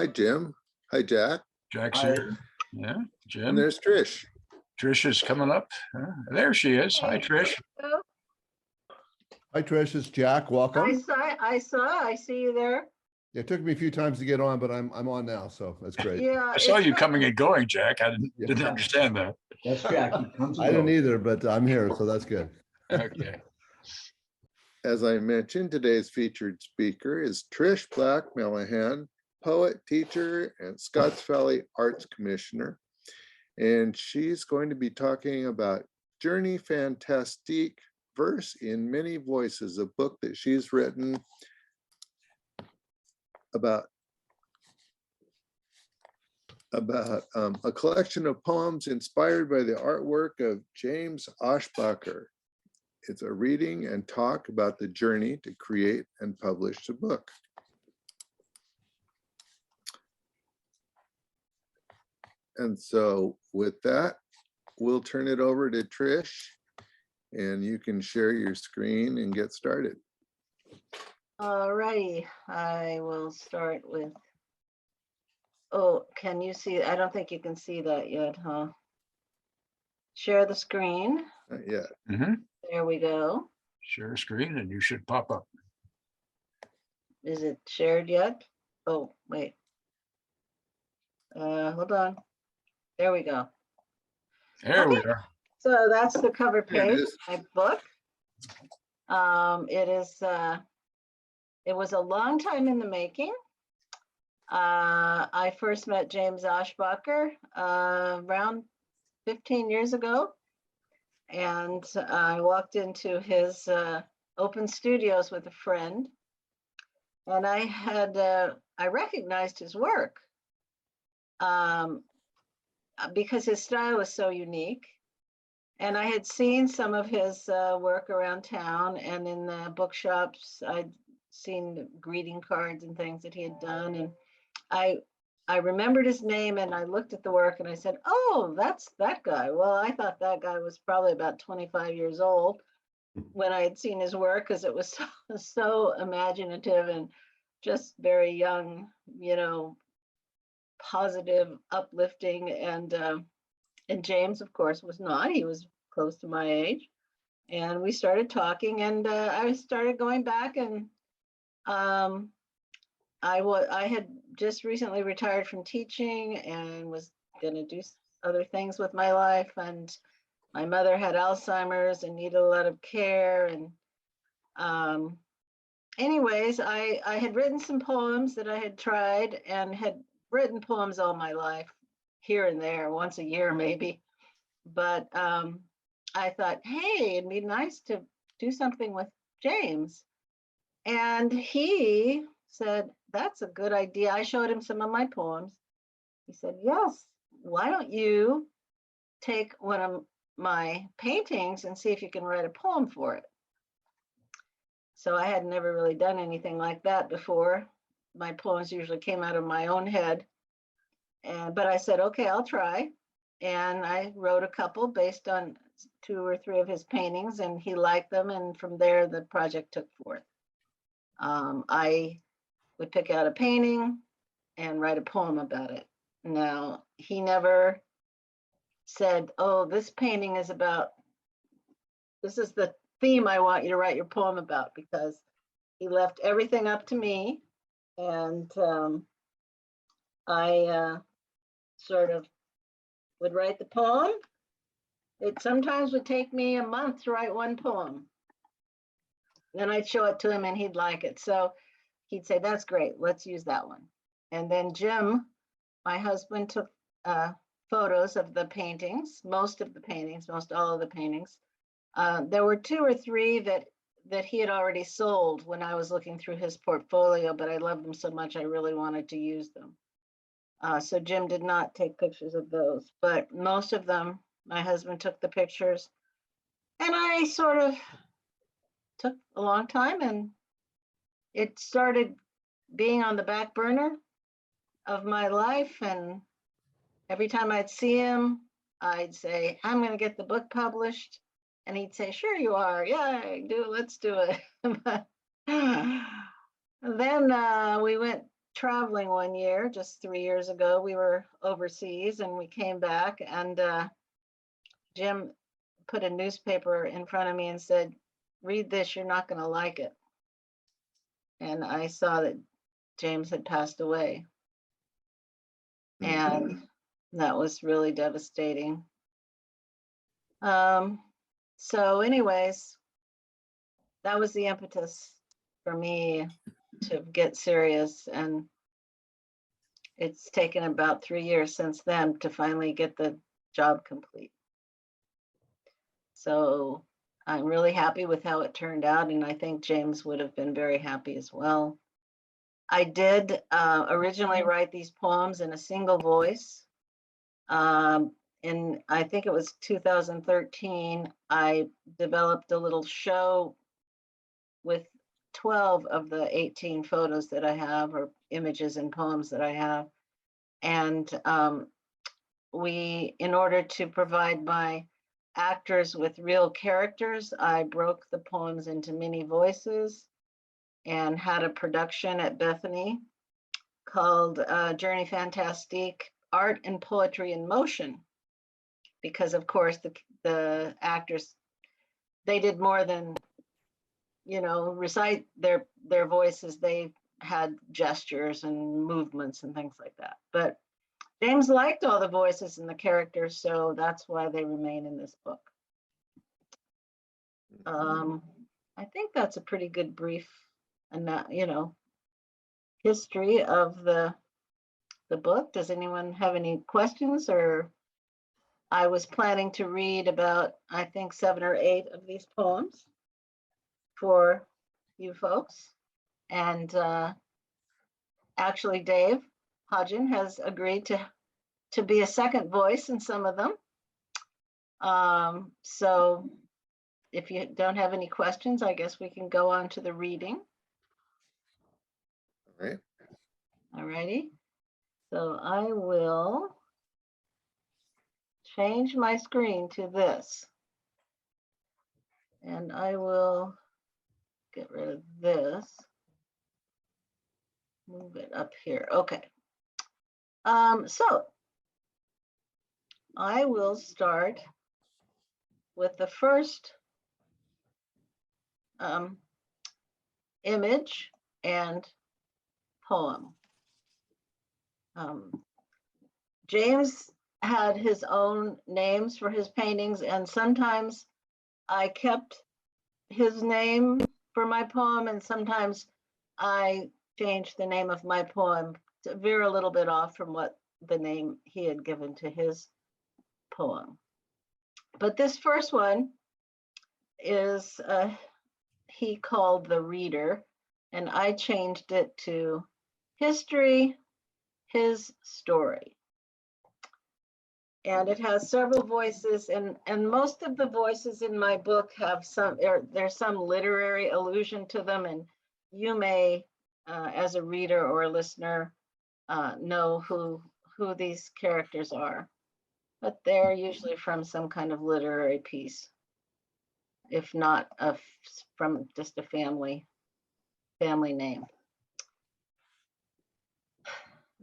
Hi, Jim. Hi, Jack. Jack's here. Yeah, And Jim. there's Trish. Trish is coming up. There she is. Hi, Trish. Hi, Trish. It's Jack. Welcome. I see you there. It took me a few times to get on, but I'm on now, so that's great. Yeah. I saw you coming and going, Jack. I didn't Yeah. understand that. That's Jack. He comes and I didn't goes. either, but I'm here, so that's good. Okay. As I mentioned, today's featured speaker is Trish Black Melehan, poet, teacher, and Scotts Valley Arts Commissioner. And she's going to be talking about Journey Fantastique, Verse in Many Voices, a book that she's written about a collection of poems inspired by the artwork of James Aschbacher. It's a reading and talk about the journey to create and publish the book. And so with that, we'll turn it over to Trish, and you can share your screen and get started. All righty. I will start with. Oh, can you see? I don't think you can see that yet, huh? Share the screen. Not yet. There we go. Share screen and you should pop up. Is it shared yet? Oh, wait. Hold on. There we go. There we are. So that's the cover There it page is. of my book. It was a long time in the making. I first met James Aschbacher around 15 years ago. And I walked into his open studios with a friend. And I recognized his work because his style was so unique. And I had seen some of his work around town and in the bookshops. I'd seen the greeting cards and things that he had done. And I remembered his name and I looked at the work and I said, oh, that's that guy. Well, I thought that guy was probably about 25 years old when I had seen his work because it was so imaginative and just very young, you know, positive, uplifting. And James, of course, was not. He was close to my age. And we started talking and I started going back and I had just recently retired from teaching and was going to do other things with my life. And my mother had Alzheimer's and needed a lot of care. And anyways, I had written some poems that I had tried and had written poems all my life, here and there, once a year maybe. But I thought, hey, it'd be nice to do something with James. And he said, that's a good idea. I showed him some of my poems. He said, yes, why don't you take one of my paintings and see if you can write a poem for it? So I had never really done anything like that before. My poems usually came out of my own head. But I said, okay, I'll try. And I wrote a couple based on 2 or 3 of his paintings and he liked them. And from there, the project took forth. I would pick out a painting and write a poem about it. Now, he never said, oh, this painting is about, this is the theme I want you to write your poem about, because he left everything up to me. And I sort of would write the poem. It sometimes would take me a month to write one poem. Then I'd show it to him and he'd like it. So he'd say, that's great, let's use that one. And then Jim, my husband, took photos of the paintings, most all of the paintings. There were 2 or 3 that he had already sold when I was looking through his portfolio, but I loved them so much I really wanted to use them. So Jim did not take pictures of those, but most of them, my husband took the pictures. And I sort of took a long time and it started being on the back burner of my life. And every time I'd see him, I'd say, I'm going to get the book published. And he'd say, sure you are. Yeah, let's do it. Then we went traveling one year, just 3 years ago. We were overseas and we came back, and Jim put a newspaper in front of me and said, "Read this, you're not going to like it." And I saw that James had passed away. And that was really devastating. So anyways, that was the impetus for me to get serious. And it's taken about 3 years since then to finally get the job complete. So I'm really happy with how it turned out. And I think James would have been very happy as well. I did originally write these poems in a single voice. And I think it was 2013, I developed a little show with 12 of the 18 photos that I have, or images and poems that I have. And in order to provide my actors with real characters, I broke the poems into mini voices and had a production at Bethany called Journey Fantastique, Art and Poetry in Motion. Because of course the actors, they did more than, recite their voices. They had gestures and movements and things like that. But James liked all the voices and the characters, so that's why they remain in this book. I think that's a pretty good brief, and history of the book. Does anyone have any questions? Or I was planning to read about, I think, 7 or 8 of these poems for you folks. And actually, Dave Hodgin has agreed to be a second voice in some of them. So if you don't have any questions, I guess we can go on to the reading. All right. All righty. So I will change my screen to this. And I will get rid of this. Move it up here. Okay. So I will start with the first image and poem. James had his own names for his paintings, and sometimes I kept his name for my poem, and sometimes I changed the name of my poem to veer a little bit off from what the name he had given to his poem. But this first one is he called The Reader, and I changed it to History, His Story. And it has several voices, and most of the voices in my book have there's some literary allusion to them, and you may, as a reader or a listener, know who these characters are. But they're usually from some kind of literary piece, if not from just a family name.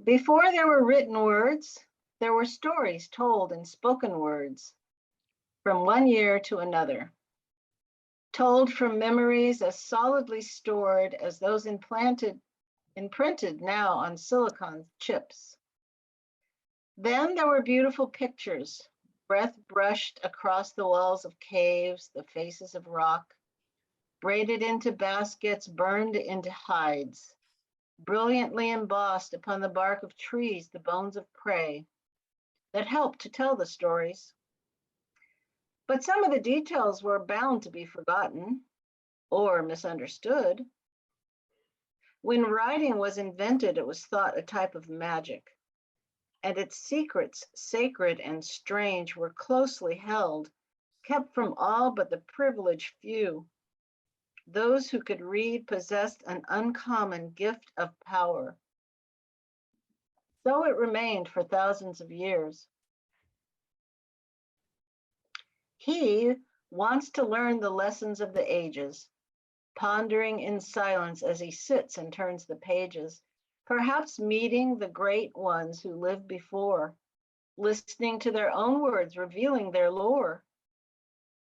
Before there were written words, there were stories told in spoken words from one year to another, told from memories as solidly stored as those imprinted now on silicon chips. Then there were beautiful pictures, breath brushed across the walls of caves, the faces of rock, braided into baskets, burned into hides, brilliantly embossed upon the bark of trees, the bones of prey that helped to tell the stories. But some of the details were bound to be forgotten or misunderstood. When writing was invented, it was thought a type of magic, and its secrets, sacred and strange, were closely held, kept from all but the privileged few. Those who could read possessed an uncommon gift of power. So it remained for thousands of years. He wants to learn the lessons of the ages, pondering in silence as he sits and turns the pages, perhaps meeting the great ones who lived before, listening to their own words, revealing their lore.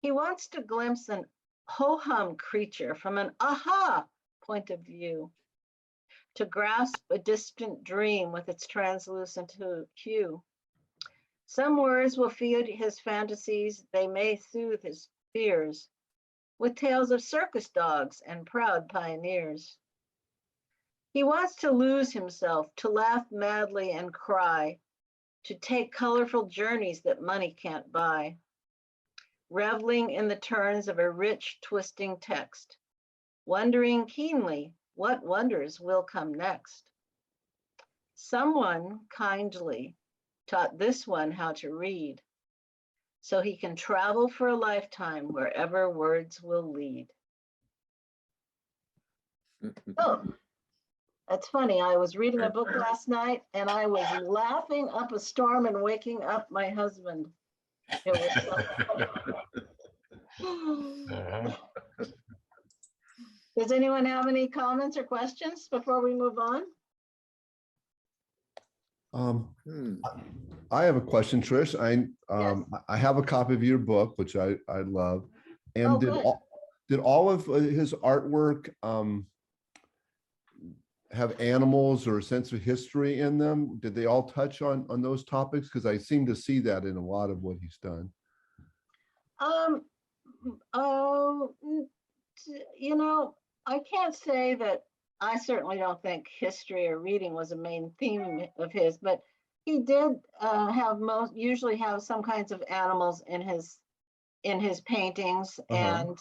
He wants to glimpse an ho-hum creature from an aha point of view, to grasp a distant dream with its translucent hue. Some words will feed his fantasies, they may soothe his fears, with tales of circus dogs and proud pioneers. He wants to lose himself, to laugh madly and cry, to take colorful journeys that money can't buy, reveling in the turns of a rich, twisting text, wondering keenly what wonders will come next. Someone kindly taught this one how to read, so he can travel for a lifetime wherever words will lead. Oh, that's funny. I was reading a book last night and I was laughing up a storm and waking up my husband. It was so Uh, Does anyone have any comments or questions before we move on? I have a question, Trish. Yes. I have a copy of your book, which I love. And Oh, good. did all of his artwork have animals or a sense of history in them? Did they all touch on those topics? Because I seem to see that in a lot of what he's done. Oh, you know, I can't say that. I certainly don't think history or reading was a main theme of his, but he did usually have some kinds of animals in his paintings, and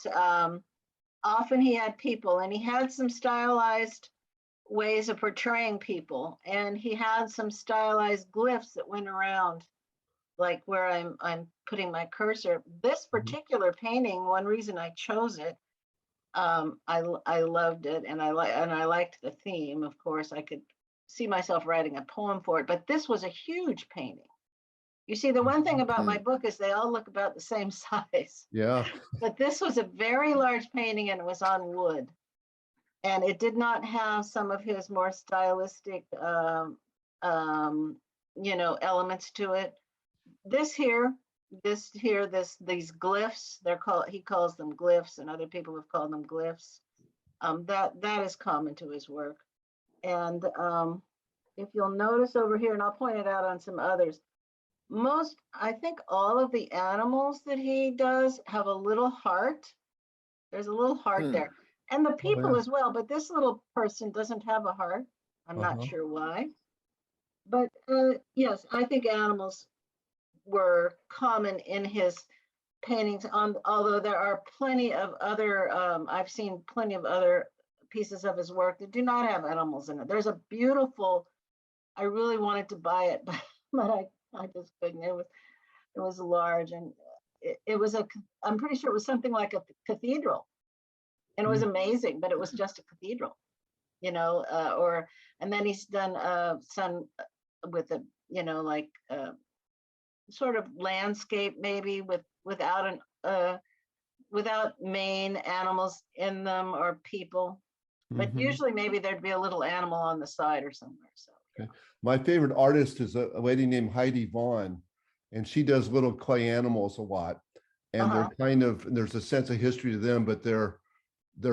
often he had people, and he had some stylized ways of portraying people, and he had some stylized glyphs that went around, like where I'm putting my cursor. This particular painting, one reason I chose it, I loved it, and I liked the theme. Of course, I could see myself writing a poem for it, but this was a huge painting. You see, the one thing about my book is they all look about the same size. Yeah. But this was a very large painting, and it was on wood, and it did not have some of his more stylistic, elements to it. These glyphs, he calls them glyphs, and other people have called them glyphs. That is common to his work. And if you'll notice over here, and I'll point it out on some others, I think all of the animals that he does have a little heart. There's a little heart there. And the people as well, but this little person doesn't have a heart. I'm not sure why. But yes, I think animals were common in his paintings, although there are plenty of other, I've seen plenty of other pieces of his work that do not have animals in it. There's a beautiful, I really wanted to buy it, but I just couldn't. It was large, and it was I'm pretty sure it was something like a cathedral, and it was amazing, but it was just a cathedral, and then he's done some with a, like sort of landscape, maybe without main animals in them or people, but usually maybe there'd be a little animal on the side or somewhere. So okay. My favorite artist is a lady named Heidi Vaughn, and she does little clay animals a lot, and they're kind of, there's a sense of history to them, but they're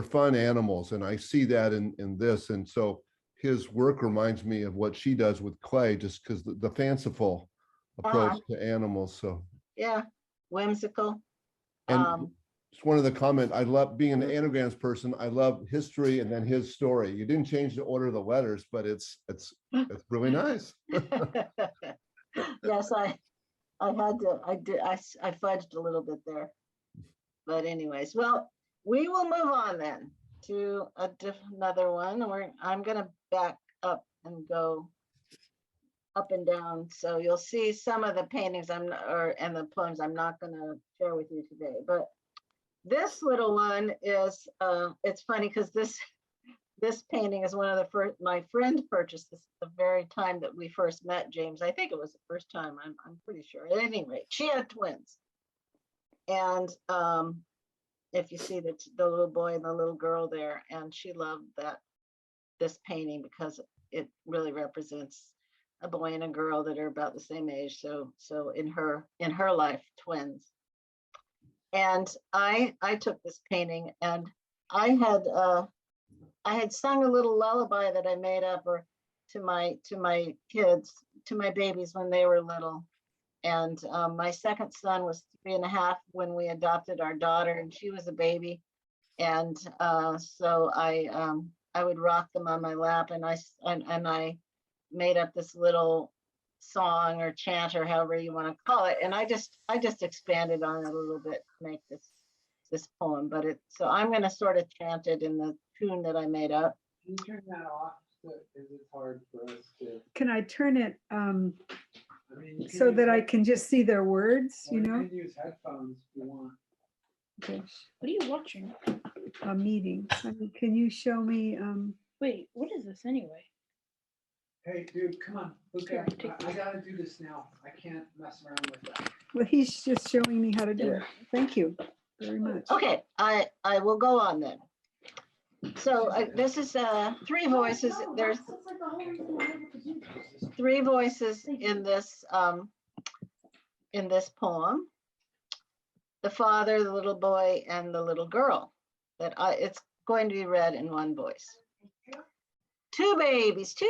fun animals, and I see that in this. And so his work reminds me of what she does with clay, just because the fanciful approach to animals. So yeah, whimsical. And just one of the comment, I love being an anagrams person. I love history and then his story. You didn't change the order of the letters, but it's really nice. Yes, I fudged a little bit there, but anyways, well, we will move on then to another one, where I'm going to back up and go up and down, so you'll see some of the paintings and the poems I'm not going to share with you today. But this little one is it's funny because this painting is one of the first my friend purchased this the very time that we first met, James. I think it was the first time. I'm pretty sure. At any rate, she had twins, and if you see the little boy and the little girl there, and she loved this painting because it really represents a boy and a girl that are about the same age. So in her life, twins. And I took this painting, and I had sung a little lullaby that I made up or to my kids, to my babies when they were little. And my second son was 3.5 when we adopted our daughter, and she was a baby. And so I would rock them on my lap, and I made up this little song or chant or however you want to call it. And I just expanded on it a little bit to make this poem. But so I'm going to sort of chant it in the tune that I made up. Can you turn that off? Because it's hard for us to. Can I turn it I mean, you so use that I head- can just see their words, or you know? can use headphones if you want. Okay, What are you watching? a meeting. Can you show me? Wait, what is this anyway? Hey, dude, come on. Okay, Here, take I gotta do this now. I can't mess around with that. Well, he's just showing me how to do it. Thank you very much. Okay, I will go on then. So this is 3 voices. There's 3 voices in this poem. The father, the little boy, and the little girl. It's going to be read in one voice. 2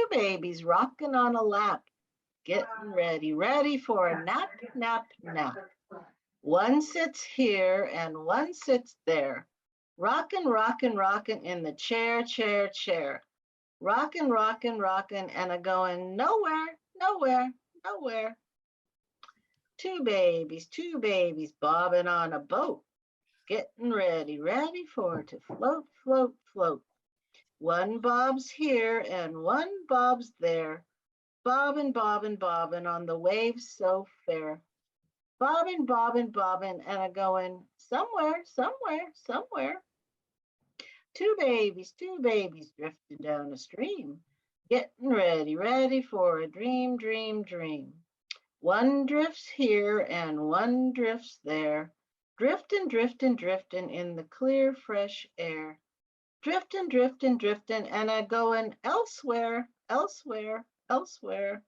babies rocking on a lap, getting ready for a nap, nap, nap. One sits here and one sits there, rocking in the chair, chair, chair. Rocking, and a going nowhere, nowhere, nowhere. 2 babies bobbing on a boat, getting ready for it to float, float, float. One bob's here and one bob's there, bobbing on the waves so fair. Bobbing, and a going somewhere, somewhere, somewhere. 2 babies drifting down a stream, getting ready for a dream, dream, dream. One drifts here and one drifts there, drifting in the clear, fresh air. Drifting, and a going elsewhere, elsewhere, elsewhere.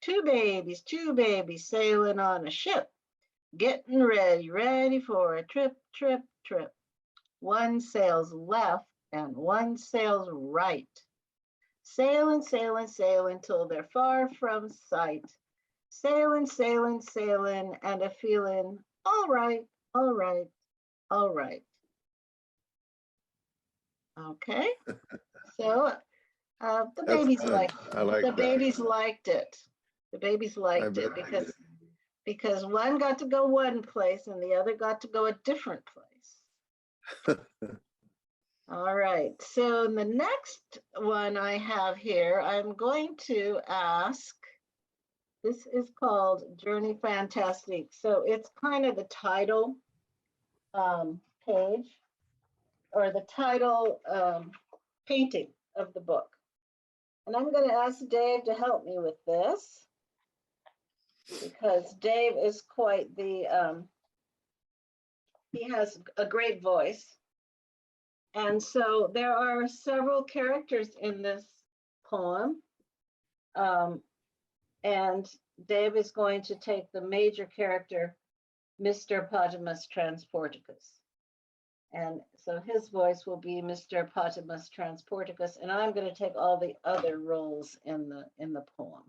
2 babies sailing on a ship, getting ready for a trip, trip, trip. One sails left and one sails right. Sailing till they're far from sight. Sailing, and a feeling all right, all right, all right. Okay, so the babies good. liked I like the that. babies liked it. The babies liked it bet they did. because one got to go one place and the other got to go a different place. All right, so the next one I have here, I'm going to ask, this is called Journey Fantastique. So it's kind of the title page or the title painting of the book. And I'm going to ask Dave to help me with this because Dave is quite the, he has a great voice. And so there are several characters in this poem. And Dave is going to take the major character, Mr. Potamus Transporticus. And so his voice will be Mr. Potamus Transporticus, and I'm going to take all the other roles in the poem.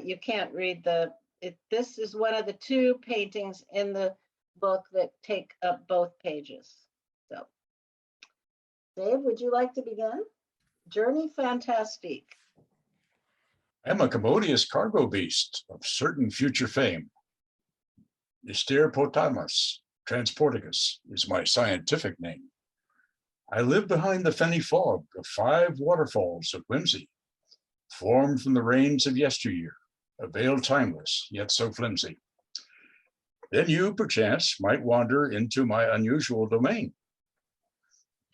You can't read this is one of the 2 paintings in the book that take up both pages. So, Dave, would you like to begin? Journey Fantastique. I'm a commodious cargo beast of certain future fame. Mr. Potamus Transporticus is my scientific name. I live behind the fenny fog of 5 waterfalls of whimsy, formed from the rains of yesteryear, a veil timeless, yet so flimsy. Then you, perchance, might wander into my unusual domain.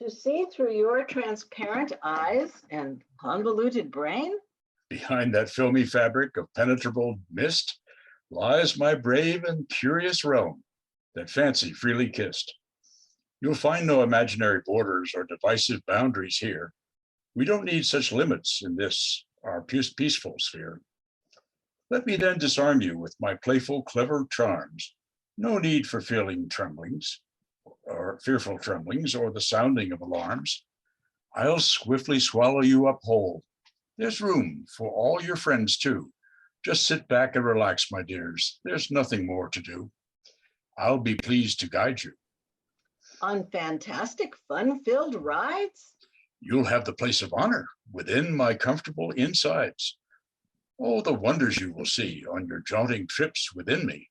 To see through your transparent eyes and convoluted brain? Behind that filmy fabric of penetrable mist lies my brave and curious realm that fancy freely kissed. You'll find no imaginary borders or divisive boundaries here. We don't need such limits in this, our peaceful sphere. Let me then disarm you with my playful, clever charms. No need for feeling tremblings, or fearful tremblings, or the sounding of alarms. I'll swiftly swallow you up whole. There's room for all your friends too. Just sit back and relax, my dears. There's nothing more to do. I'll be pleased to guide you. On fantastic, fun-filled rides? You'll have the place of honor within my comfortable insides. Oh, the wonders you will see on your jaunting trips within me.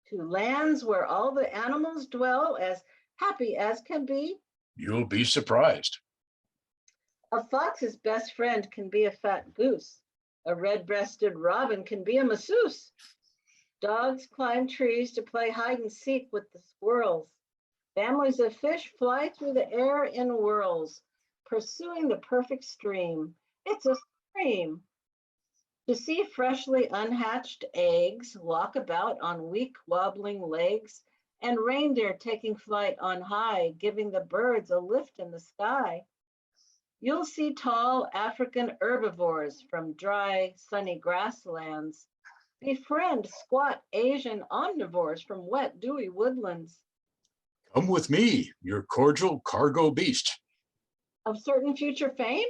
To lands where all the animals dwell, as happy as can be? You'll be surprised. A fox's best friend can be a fat goose. A red-breasted robin can be a masseuse. Dogs climb trees to play hide and seek with the squirrels. Families of fish fly through the air in whirls, pursuing the perfect stream. It's a stream. To see freshly unhatched eggs walk about on weak wobbling legs, and reindeer taking flight on high, giving the birds a lift in the sky. You'll see tall African herbivores from dry, sunny grasslands befriend squat Asian omnivores from wet, dewy woodlands. Come with me, your cordial cargo beast, Of certain future fame?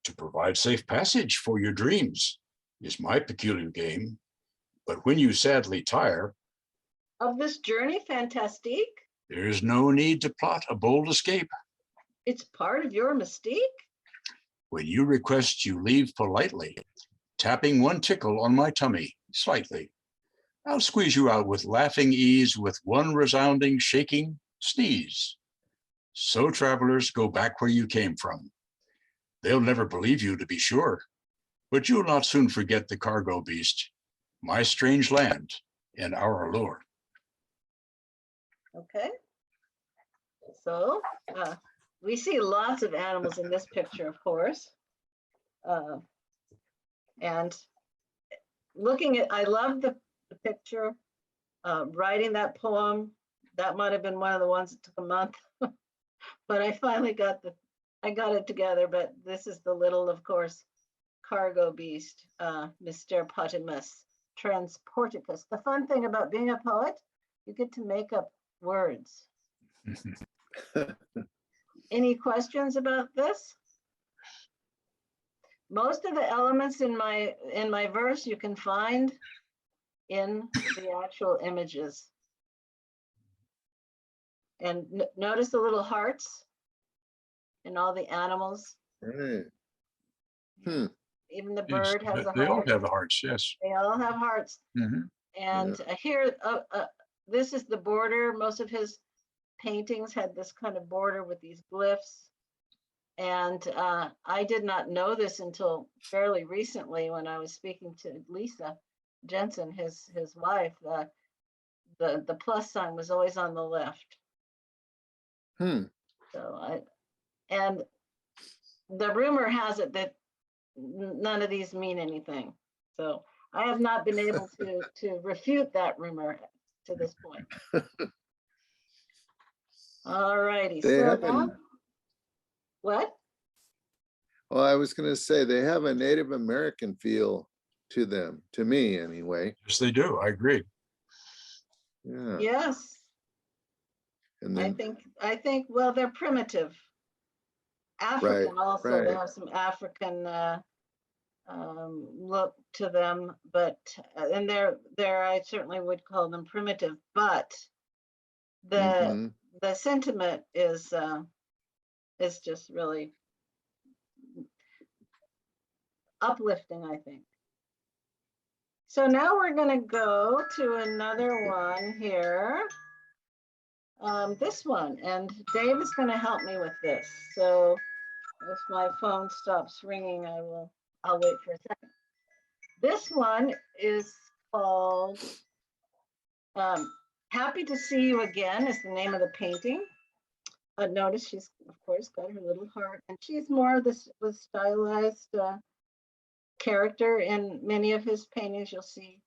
to provide safe passage for your dreams is my peculiar game. But when you sadly tire, Of this journey fantastique? there's no need to plot a bold escape. It's part of your mystique? When you request you leave politely, tapping one tickle on my tummy slightly, I'll squeeze you out with laughing ease with one resounding shaking sneeze. So travelers, go back where you came from. They'll never believe you, to be sure, but you'll not soon forget the cargo beast, my strange land and our allure. Okay. So we see lots of animals in this picture, of course. And looking at, I love the picture, writing that poem. That might have been one of the ones that took a month, but I finally got it together. But this is the little, of course, cargo beast, Mr. Potamus Transporticus. The fun thing about being a poet, you get to make up words. Any questions about this? Most of the elements in my verse you can find in the actual images. And notice the little hearts in all the animals. Right. Even the Yes, bird has a they all heart. have the hearts, yes. They all have hearts. Mhm. And here, this is the border. Most of his paintings had this kind of border with these glyphs. And I did not know this until fairly recently when I was speaking to Lisa Jensen, his wife. The plus sign was always on the left. So and the rumor has it that none of these mean anything. So I have not been able to refute that rumor to this point. All righty. They So have now, what? Well, I was going to say they have a Native American feel to them, to me anyway. Yes, they do. I agree. Yeah. Yes. And then, I think, well, they're primitive. African also, they right. have some African look to them, but, and I certainly would call them primitive, but the sentiment is just really uplifting, I think. So now we're going to go to another one here. This one, and Dave is going to help me with this. So if my phone stops ringing, I'll wait for a second. This one is called Happy to See You Again is the name of the painting. Notice she's, of course, got her little heart, and she's more of this stylized character in many of his paintings. You'll see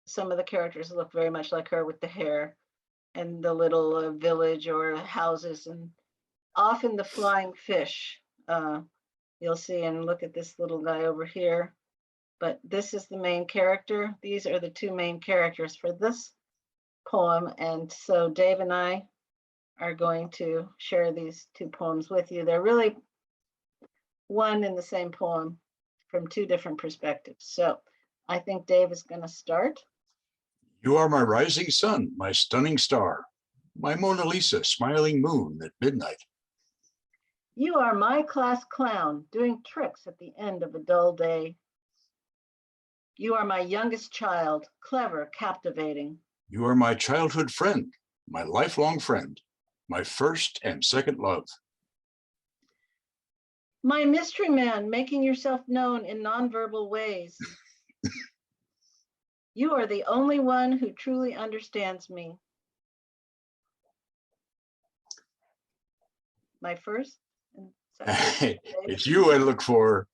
some of the characters look very much like her with the hair and the little village or houses and often the flying fish. You'll see, and look at this little guy over here. But this is the main character. These are the two main characters for this poem. And so Dave and I are going to share these two poems with you. They're really one and the same poem from two different perspectives. So I think Dave is going to start. You are my rising sun, my stunning star, my Mona Lisa smiling moon at midnight. You are my class clown doing tricks at the end of a dull day. You are my youngest child, clever, captivating. You are my childhood friend, my lifelong friend, my first and second love. My mystery man, making yourself known in nonverbal ways. You are the only one who truly understands me. My first and second. It's you I look for,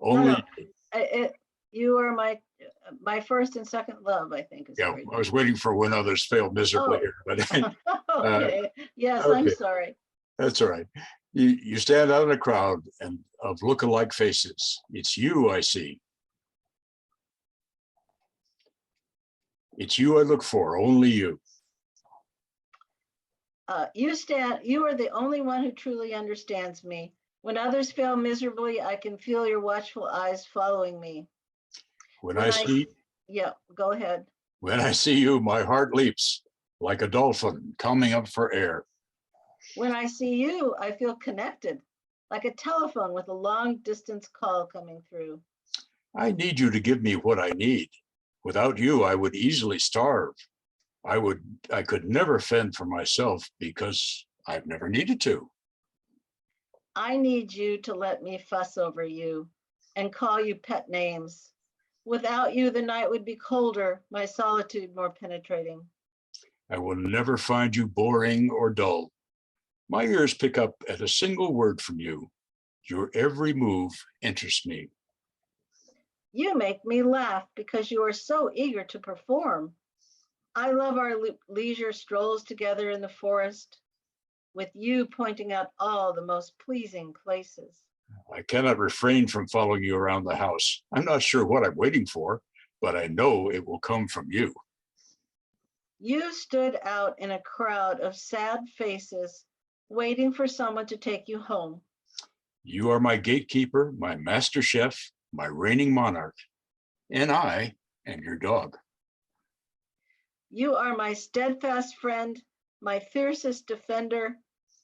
only. You are my first and second love, I think. Is Yeah, great. I was waiting for when others failed miserably Oh. here, but Okay, yes, I'm okay. sorry. that's all right. You stand out in a crowd and of look-alike faces. It's you I see. It's you I look for, only you. You are the only one who truly understands me. When others fail miserably, I can feel your watchful eyes following me. When I see you, my heart leaps like a dolphin coming up for air. When I see you, I feel connected, like a telephone with a long distance call coming through. I need you to give me what I need. Without you, I would easily starve. I could never fend for myself because I've never needed to. I need you to let me fuss over you and call you pet names. Without you, the night would be colder, my solitude more penetrating. I will never find you boring or dull. My ears pick up at a single word from you. Your every move interests me. You make me laugh because you are so eager to perform. I love our leisure strolls together in the forest, with you pointing out all the most pleasing places. I cannot refrain from following you around the house. I'm not sure what I'm waiting for, but I know it will come from you. You stood out in a crowd of sad faces, waiting for someone to take you home. You are my gatekeeper, my master chef, my reigning monarch, and I am your dog. You are my steadfast friend, my fiercest defender,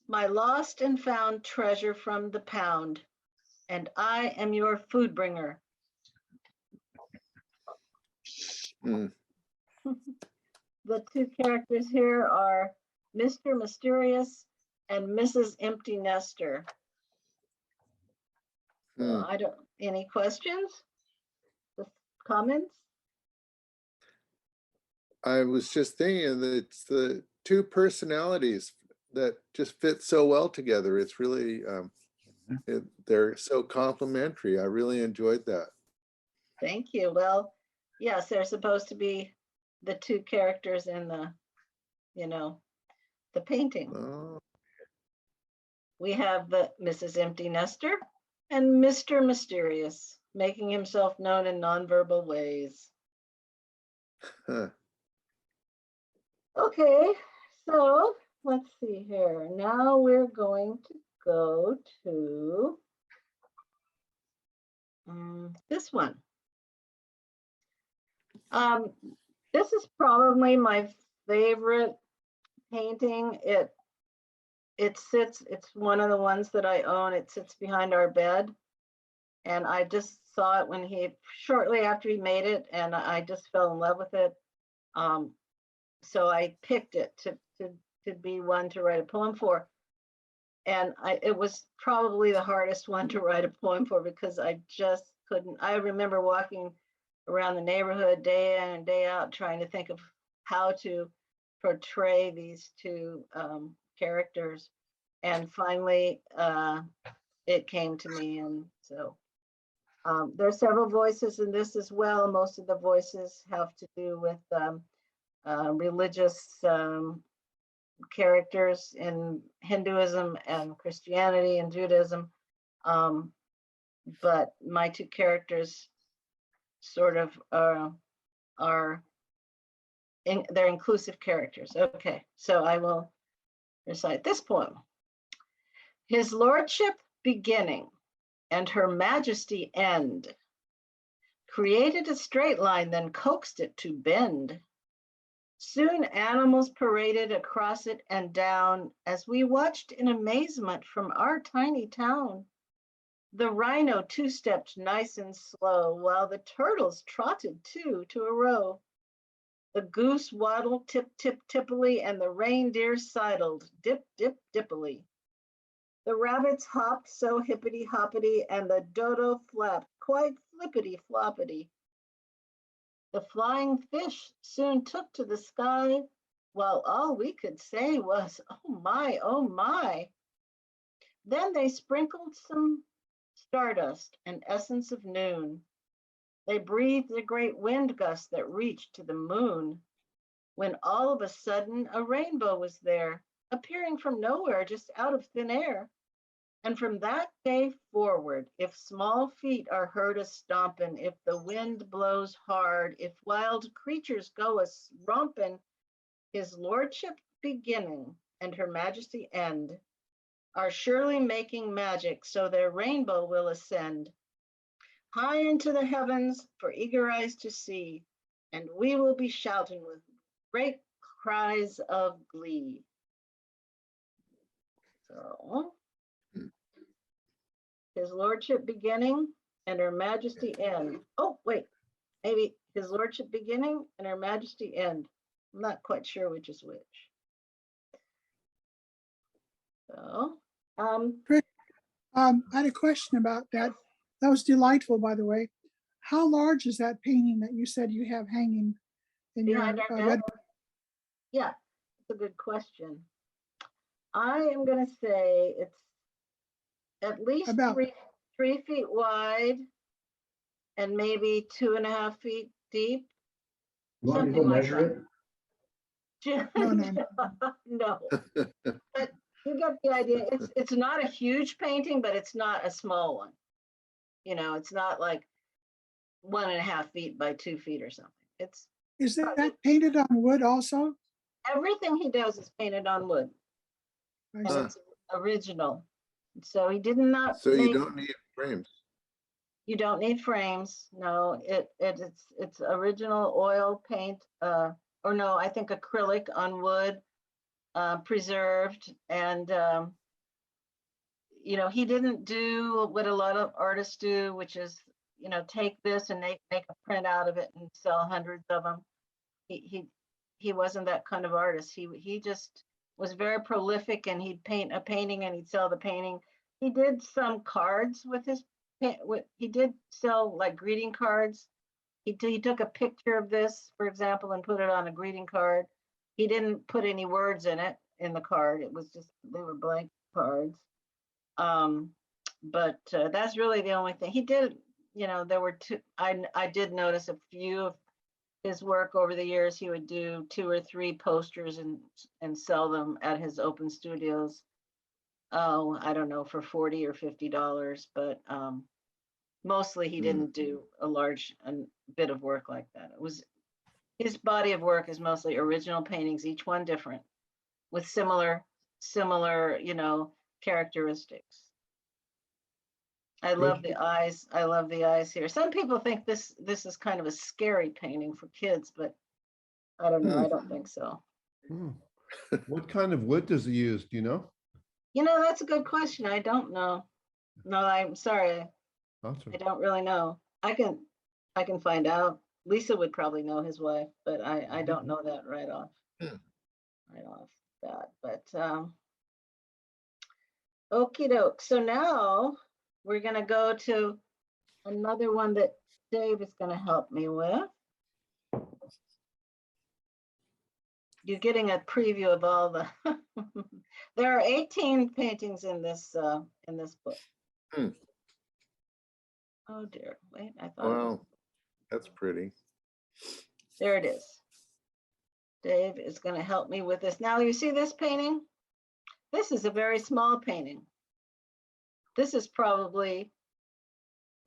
my lost and found treasure from the pound, and I am your food bringer. Mm. The two characters here are Mr. Mysterious and Mrs. Empty Nester. Hmm. Any questions? Just comments? I was just thinking that it's the two personalities that just fit so well together. It's really, they're so complementary. I really enjoyed that. Thank you. Well, yes, they're supposed to be the two characters in the, the painting. Oh, We have the Mrs. Empty Nester and Mr. Mysterious, making himself known in nonverbal ways. huh. Okay, so let's see here. Now we're going to go to this one. This is probably my favorite painting. It's one of the ones that I own. It sits behind our bed. And I just saw it shortly after he made it, and I just fell in love with it. So I picked it to be one to write a poem for. And it was probably the hardest one to write a poem for because I just couldn't. I remember walking around the neighborhood day in and day out trying to think of how to portray these two characters. And finally, it came to me. And so there are several voices in this as well. Most of the voices have to do with religious characters in Hinduism and Christianity and Judaism. But my two characters sort of they're inclusive characters. Okay, so I will recite this poem. His lordship beginning and her majesty end, created a straight line, then coaxed it to bend. Soon animals paraded across it and down as we watched in amazement from our tiny town. The rhino two-stepped nice and slow, while the turtles trotted two to a row. The goose waddled tip-tippily, and the reindeer sidled dip-dippily. The rabbits hopped so hippity-hoppity, and the dodo flapped quite flippity-floppity. The flying fish soon took to the sky, while all we could say was, oh my, oh my. Then they sprinkled some stardust and essence of noon. They breathed a great wind gust that reached to the moon, when all of a sudden a rainbow was there, appearing from nowhere, just out of thin air. And from that day forward, if small feet are heard a stompin', if the wind blows hard, if wild creatures go a rompin', his lordship beginning and her majesty end are surely making magic, so their rainbow will ascend high into the heavens for eager eyes to see, and we will be shouting with great cries of glee. So, his lordship beginning and her majesty end. Oh, wait, maybe his lordship beginning and her majesty end. I'm not quite sure which is which. So, I had a question about that. That was delightful, by the way. How large is that painting that you said you have hanging in your behind our red? desk? Yeah, it's a good question. I am going to say it's at least About 3 feet wide and maybe 2.5 feet deep. You want me to go measure it? No. But you get the idea. It's not a huge painting, but it's not a small one. You know, it's not like 1.5 feet by 2 feet or something. It's Is that painted on wood also? everything he does is painted on wood, I and see. it's original. So he did not So you make. don't need frames. You don't need frames. No, it's original oil paint, or no, I think acrylic on wood, preserved. And, you know, he didn't do what a lot of artists do, which is, you know, take this and make a print out of it and sell hundreds of them. He wasn't that kind of artist. He just was very prolific, and he'd paint a painting and he'd sell the painting. He did some cards with his, he did sell like greeting cards. He took a picture of this, for example, and put it on a greeting card. He didn't put any words in it, in the card. It was just, they were blank cards. But that's really the only thing he did. You know, there were two, I did notice a few of his work over the years. He would do 2 or 3 posters and sell them at his open studios. Oh, I don't know, for $40 or $50, but mostly he didn't do a large bit of work like that. It was, his body of work is mostly original paintings, each one different, with similar, you know, characteristics. I love the eyes. I love the eyes here. Some people think this is kind of a scary painting for kids, but I don't know. I don't think so. What kind of wood does he use? Do you know? You know, that's a good question. I don't know. No, I'm sorry. I don't really know. I can find out. Lisa would probably know, his wife, but I don't know that right off that. But okie doke. So now we're gonna go to another one that Dave is gonna help me with. You're getting a preview of all the. There are 18 paintings in this book. Oh dear, wait, I thought. Wow, that's pretty. There it is. Dave is going to help me with this. Now, you see this painting? This is a very small painting. This is probably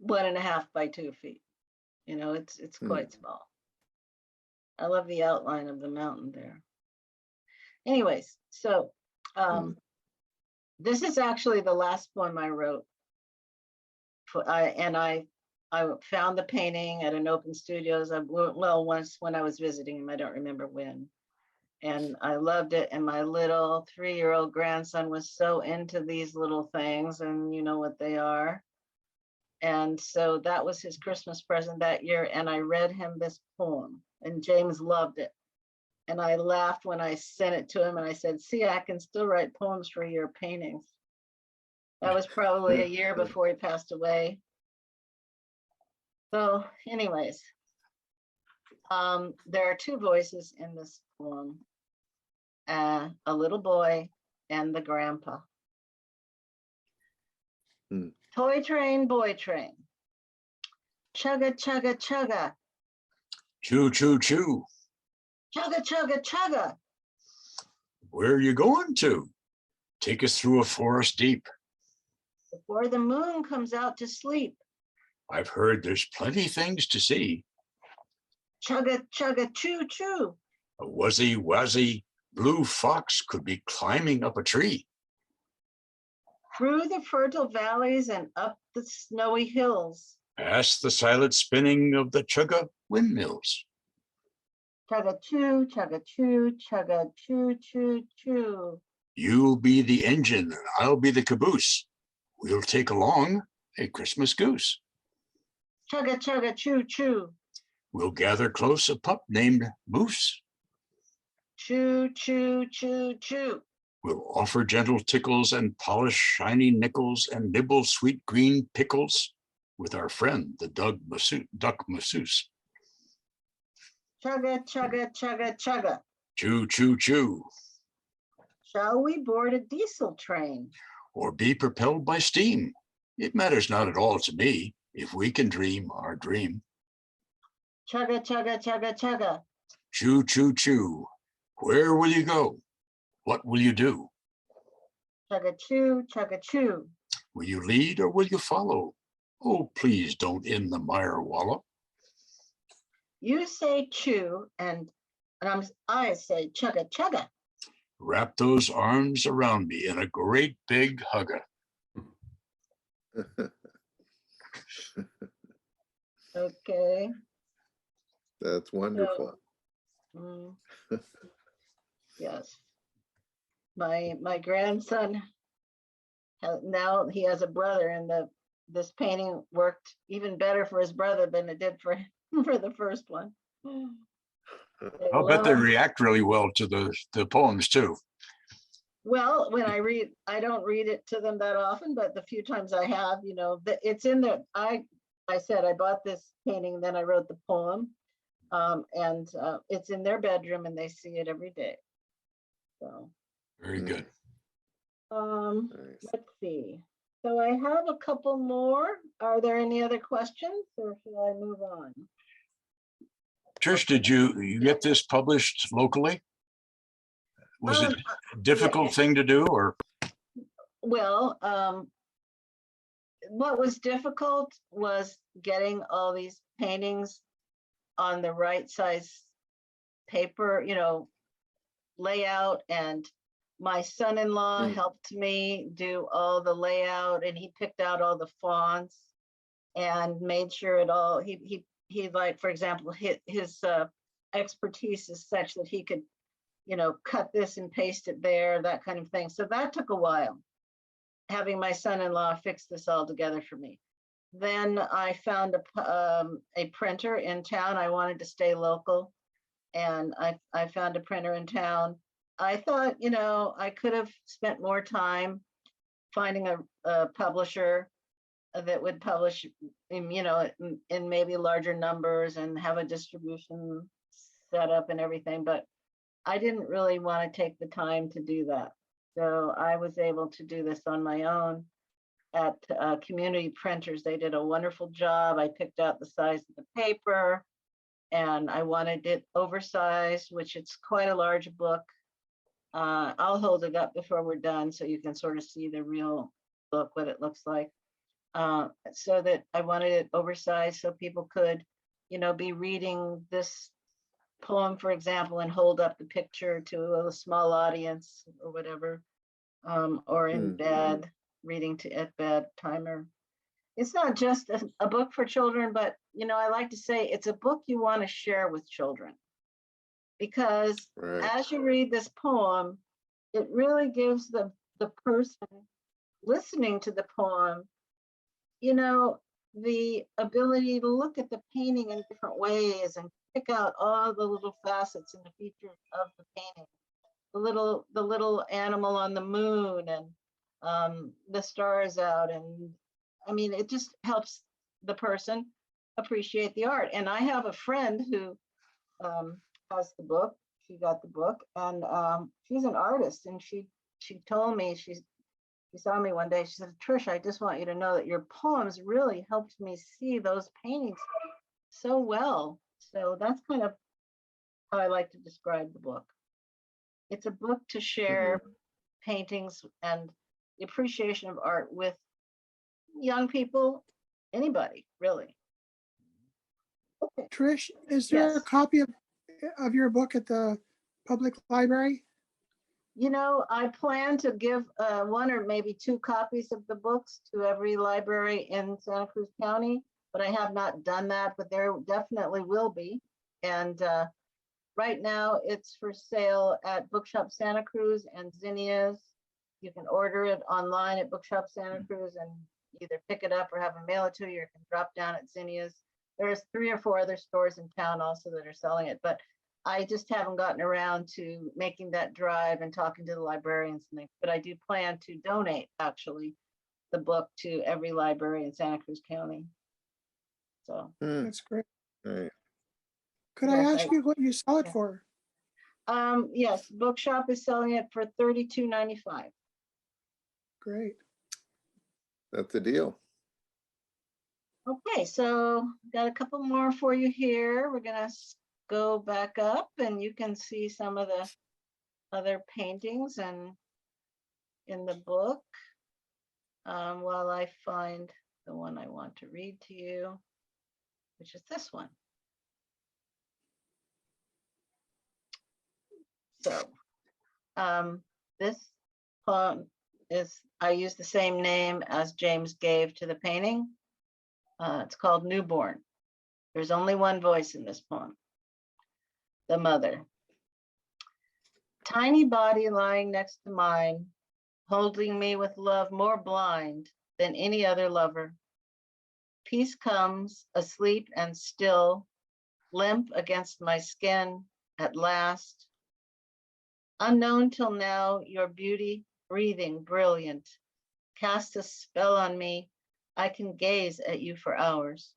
1.5 by 2 feet. You know, it's quite small. I love the outline of the mountain there. Anyways, so this is actually the last poem I wrote. I found the painting at an open studios. Once when I was visiting him, I don't remember when. And I loved it. And my little 3-year-old grandson was so into these little things, and you know what they are. And so that was his Christmas present that year. And I read him this poem, and James loved it. And I laughed when I sent it to him, and I said, see, I can still write poems for your paintings. That was probably a year before he passed away. So anyways, there are 2 voices in this poem, a little boy and the grandpa. Toy train, boy train. Chugga, chugga, chugga. Choo, choo, choo. Chugga, chugga, chugga. Where are you going to? Take us through a forest deep. Before the moon comes out to sleep. I've heard there's plenty things to see. Chugga, chugga, choo, choo. A wuzzy wuzzy blue fox could be climbing up a tree. Through the fertile valleys and up the snowy hills. Past the silent spinning of the chugga windmills. Chugga, choo, chugga, choo, chugga, choo, choo, choo. You'll be the engine and I'll be the caboose. We'll take along a Christmas goose. Chugga, chugga, choo, choo. We'll gather close a pup named Moose. Choo, choo, choo, choo. We'll offer gentle tickles and polish shiny nickels and nibble sweet green pickles with our friend, the duck masseuse. Chugga, chugga, chugga, chugga. Choo, choo, choo. Shall we board a diesel train? Or be propelled by steam? It matters not at all to me if we can dream our dream. Chugga, chugga, chugga, chugga. Choo, choo, choo. Where will you go? What will you do? Chugga, choo, chugga, choo. Will you lead or will you follow? Oh, please don't in the mire wallow. You say choo, and I say chugga, chugga. Wrap those arms around me in a great big hugger. Okay. That's wonderful. Yes. My grandson, now he has a brother, and this painting worked even better for his brother than it did for the first one. I'll bet they react really well to the poems too. Well, when I read, I don't read it to them that often, but the few times I have, you know, it's in there. I said I bought this painting, then I wrote the poem, and it's in their bedroom, and they see it every day. So Very good. Nice. let's see. So I have a couple more. Are there any other questions, or should I move on? Trish, did you get this published locally? Was it a difficult thing to do, or? Well, what was difficult was getting all these paintings on the right size paper, you know, layout, and my son-in-law helped me do all the layout, and he picked out all the fonts and made sure it all, he like, for example, his expertise is such that he could, you know, cut this and paste it there, that kind of thing. So that took a while, having my son-in-law fix this all together for me. Then I found a printer in town. I wanted to stay local, and I found a printer in town. I thought, you know, I could have spent more time finding a publisher that would publish, you know, in maybe larger numbers and have a distribution set up and everything, but I didn't really want to take the time to do that. So I was able to do this on my own at Community Printers. They did a wonderful job. I picked out the size of the paper. and I wanted it oversized, which it's quite a large book. I'll hold it up before we're done so you can sort of see the real book, what it looks like. So that I wanted it oversized so people could, be reading this poem, for example, and hold up the picture to a small audience or whatever, or in bed, reading at bed timer. It's not just a book for children, but I like to say it's a book you want to share with children, because as you read this poem, it really gives the person listening to the poem, the ability to look at the painting in different ways and pick out all the little facets and the features of the painting. The little animal on the moon and the stars out, and I mean, it just helps the person appreciate the art. And I have a friend who has the book. She got the book, and she's an artist. And she told me, she saw me one day. She said, "Trish, I just want you to know that your poems really helped me see those paintings so well." So that's kind of how I like to describe the book. It's a book to share paintings and the appreciation of art with young people, anybody, really. Okay. Trish, is there a copy of your book at the public library? I plan to give one or maybe two copies of the books to every library in Santa Cruz County, but I have not done that, but there definitely will be. And right now it's for sale at Bookshop Santa Cruz and Zinnia's. You can order it online at Bookshop Santa Cruz and either pick it up or have them mail it to you, or you can drop down at Zinnia's. There's 3 or 4 other stores in town also that are selling it, but I just haven't gotten around to making that drive and talking to the librarians and things, but I do plan to donate actually the book to every library in Santa Cruz County. So That's great. Right. Could I ask you what you sell it for? Yes, Bookshop is selling it for $32.95. Great. That's the deal. Okay, so got a couple more for you here. We're gonna go back up and you can see some of the other paintings and in the book while I find the one I want to read to you, which is this one. So this poem is, I use the same name as James gave to the painting. It's called Newborn. There's only one voice in this poem. The mother. Tiny body lying next to mine, holding me with love more blind than any other lover. Peace comes, asleep and still, limp against my skin at last. Unknown till now, your beauty, breathing, brilliant, cast a spell on me. I can gaze at you for hours.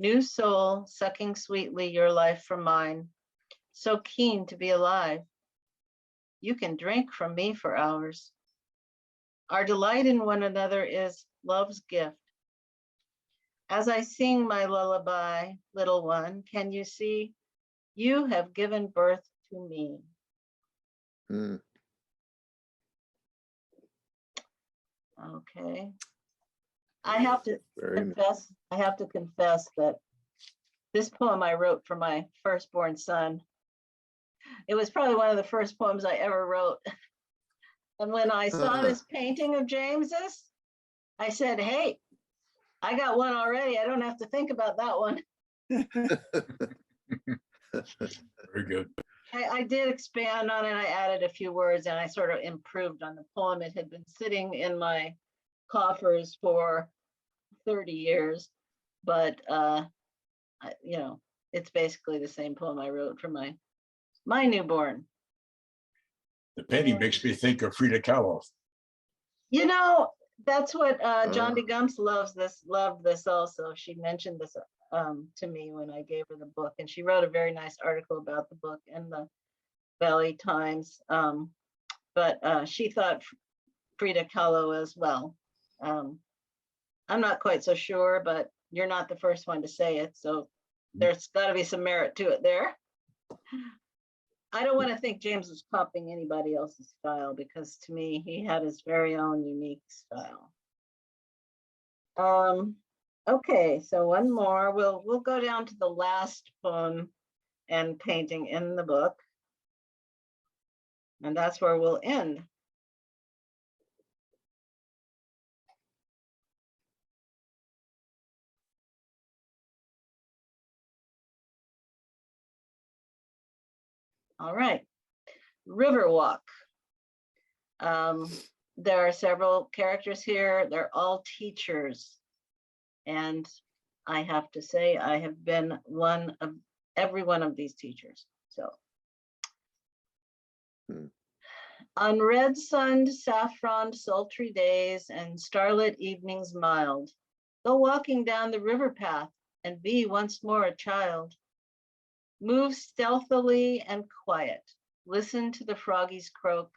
New soul, sucking sweetly your life from mine, so keen to be alive. You can drink from me for hours. Our delight in one another is love's gift. As I sing my lullaby, little one, can you see? You have given birth to me. Okay. I have to confess that this poem I wrote for my firstborn son. It was probably one of the first poems I ever wrote. And when I saw this painting of James's, I said, hey, I got one already. I don't have to think about that one. Very good. I did expand on it. I added a few words and I sort of improved on the poem. It had been sitting in my coffers for 30 years, but it's basically the same poem I wrote for my newborn. The painting makes me think of Frida Kahlo. That's what John D. Gumps loved this also. She mentioned this to me when I gave her the book, and she wrote a very nice article about the book in the Valley Times. But she thought Frida Kahlo as well. I'm not quite so sure, but you're not the first one to say it, so There's got to be some merit to it there. I don't want to think James was copying anybody else's style, because to me, he had his very own unique style. Okay, so one more. We'll go down to the last poem and painting in the book. And that's where we'll end. All right, Riverwalk. There are several characters here. They're all teachers. And I have to say, I have been every one of these teachers. So. On red-sunned, saffroned, sultry days and starlit evenings mild, go walking down the river path and be once more a child. Move stealthily and quiet. Listen to the froggies croak.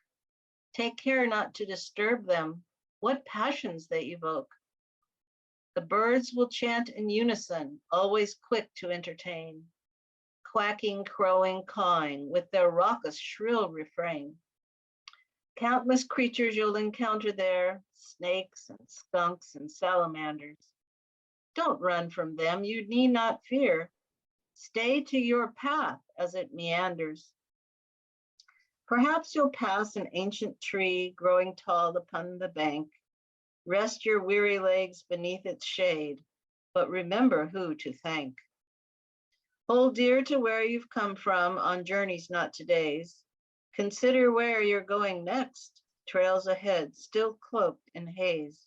Take care not to disturb them. What passions they evoke. The birds will chant in unison, always quick to entertain. Quacking, crowing, cawing with their raucous, shrill refrain. Countless creatures you'll encounter there, snakes and skunks and salamanders. Don't run from them, you need not fear. Stay to your path as it meanders. Perhaps you'll pass an ancient tree growing tall upon the bank. Rest your weary legs beneath its shade, but remember who to thank. Hold dear to where you've come from on journeys not today's. Consider where you're going next, trails ahead, still cloaked in haze.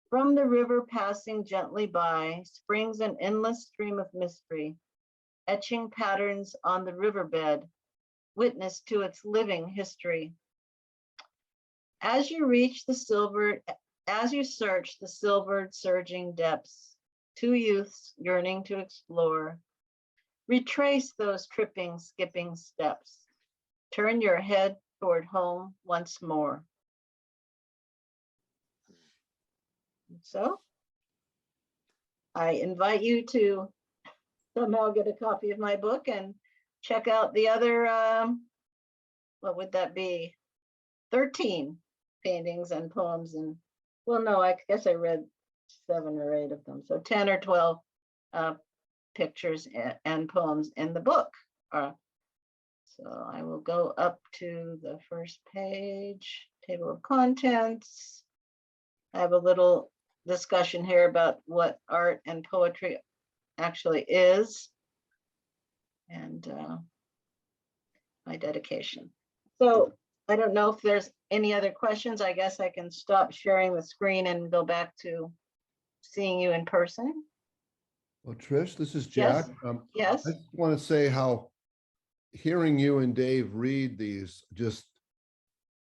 From the river passing gently by, springs an endless stream of mystery, etching patterns on the riverbed, witness to its living history. As you search the silvered surging depths, two youths yearning to explore, retrace those tripping, skipping steps. Turn your head toward home once more. So I invite you to somehow get a copy of my book and check out the other, what would that be? 13 paintings and poems. And well, no, I guess I read 7 or 8 of them. So 10 or 12 pictures and poems in the book. So I will go up to the first page, table of contents. I have a little discussion here about what art and poetry actually is, and my dedication. So I don't know if there's any other questions. I guess I can stop sharing the screen and go back to seeing you in person. Well, Trish, this is Jack. Yes. I just want to say how hearing you and Dave read these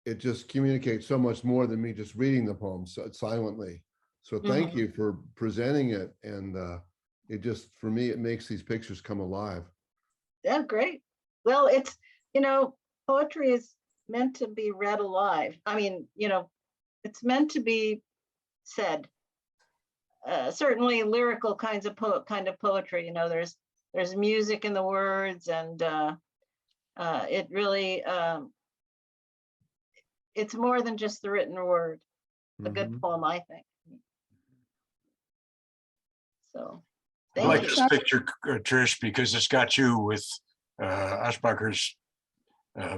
it just communicates so much more than me just reading the poems silently. So thank you for presenting it. And it just, for me, it makes these pictures come alive. Yeah, great. Well, it's, poetry is meant to be read alive. I mean, it's meant to be said. Certainly lyrical kind of poetry, there's music in the words, and it really, it's more than just the written word. A good poem, I think. So, I like thank you. this picture, Trish, because it's got you with Aschbacher's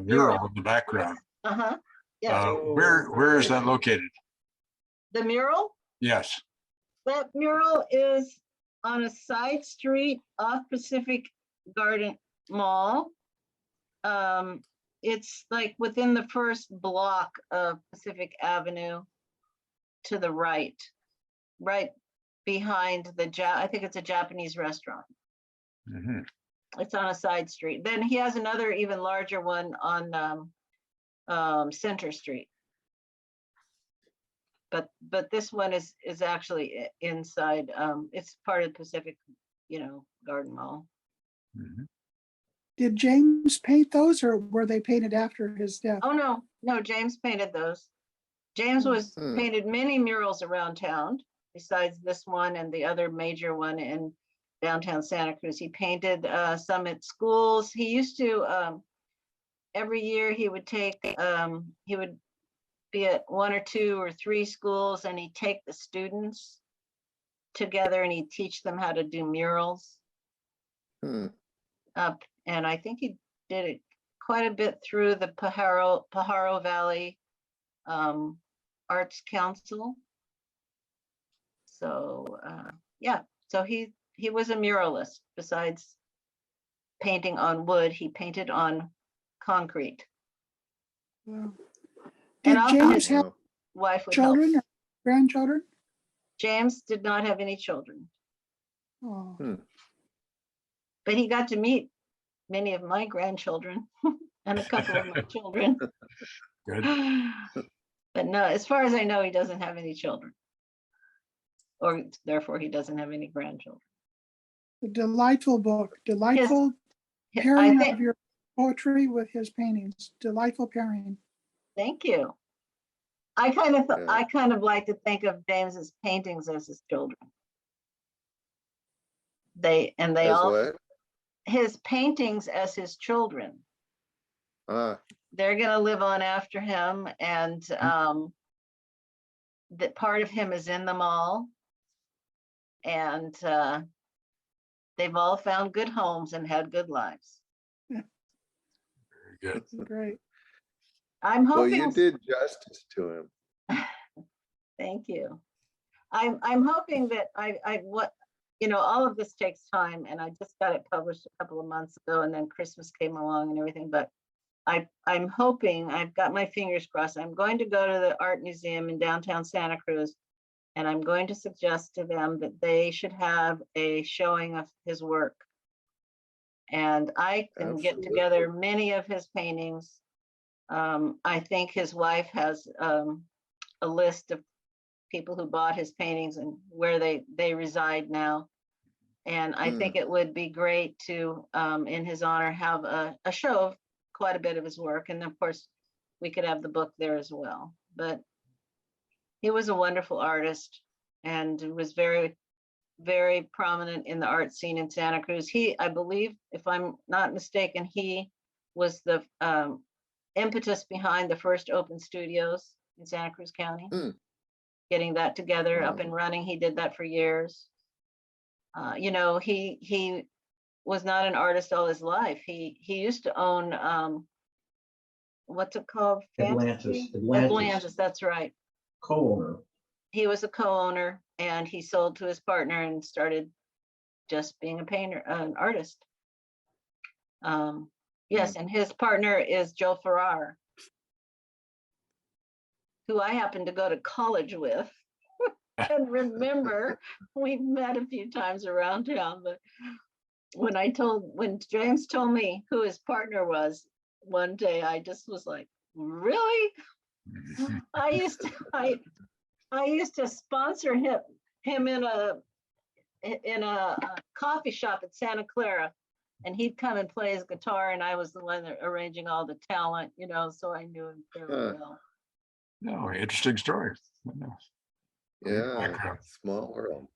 mural in the background. Yeah. Where is that located? The mural? Yes. That mural is on a side street off Pacific Garden Mall. It's like within the first block of Pacific Avenue to the right behind I think it's a Japanese restaurant. It's on a side street. Then he has another even larger one on Center Street. But this one is actually inside. It's part of Pacific, Garden Mall. Did James paint those, or were they painted after his death? Oh, no, James painted those. James painted many murals around town, besides this one and the other major one in downtown Santa Cruz. He painted some at schools. He used to, every year he would take, he would be at 1 or 2 or 3 schools, and he'd take the students together and he'd teach them how to do murals. Hmm. And I think he did it quite a bit through the Pajaro Valley Arts Council. So yeah, so he was a muralist. Besides painting on wood, he painted on concrete. Wow. And Did also James his have wife would help. children or grandchildren? James did not have any children, Oh, but he got to meet many of my grandchildren and a couple of my children. Good. But no, as far as I know, he doesn't have any children. Or therefore he doesn't have any grandchildren. a delightful book, delightful I pairing think, of your poetry with his paintings, delightful pairing. thank you. I kind of, Yeah. I kind of like to think of James's paintings as his children. They As all, what? his paintings as his children. Ah, They're gonna live on after him, and that part of him is in them all. And they've all found good homes and had good lives. Very good. Great. I'm well, you hoping, did justice to him. thank you. I'm hoping that all of this takes time, and I just got it published a couple of months ago, and then Christmas came along and everything, but I'm hoping, I've got my fingers crossed, I'm going to go to the art museum in downtown Santa Cruz, and I'm going to suggest to them that they should have a showing of his work. And I can get Absolutely. together many of his paintings. I think his wife has a list of people who bought his paintings and where they reside now. And I think it would be great to, in his honor, have a show of quite a bit of his work. And of course, we could have the book there as well. But he was a wonderful artist and was very, very prominent in the art scene in Santa Cruz. I believe, if I'm not mistaken, he was the impetus behind the first open studios in Santa Cruz County. Getting that together, up and running. He did that for years. He was not an artist all his life. He used to own what's it called? Atlantis, that's right. Co-owner. He was a co-owner, and he sold to his partner and started just being a painter, an artist. Yes, and his partner is Joe Farrar, who I happened to go to college with. And remember, we've met a few times around town, but when James told me who his partner was one day, I just was like, really? I used to sponsor him in a coffee shop at Santa Clara, and he'd come and play his guitar, and I was the one that arranging all the talent, so I knew him fairly well. No, interesting story. Yeah, Background. small world.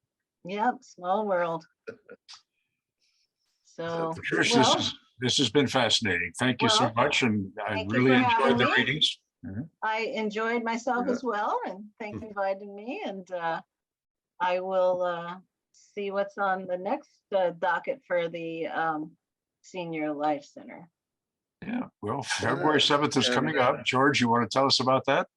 Yep, small world. So, Trish, well, this has been fascinating. Thank you so Well, much, and I thank you really for having enjoyed the me. readings. I enjoyed myself Yeah. as well, and thanks for inviting me, and I will see what's on the next docket for the Senior Life Center. Yeah, well, February 7th is coming up. George, you want to tell us about that?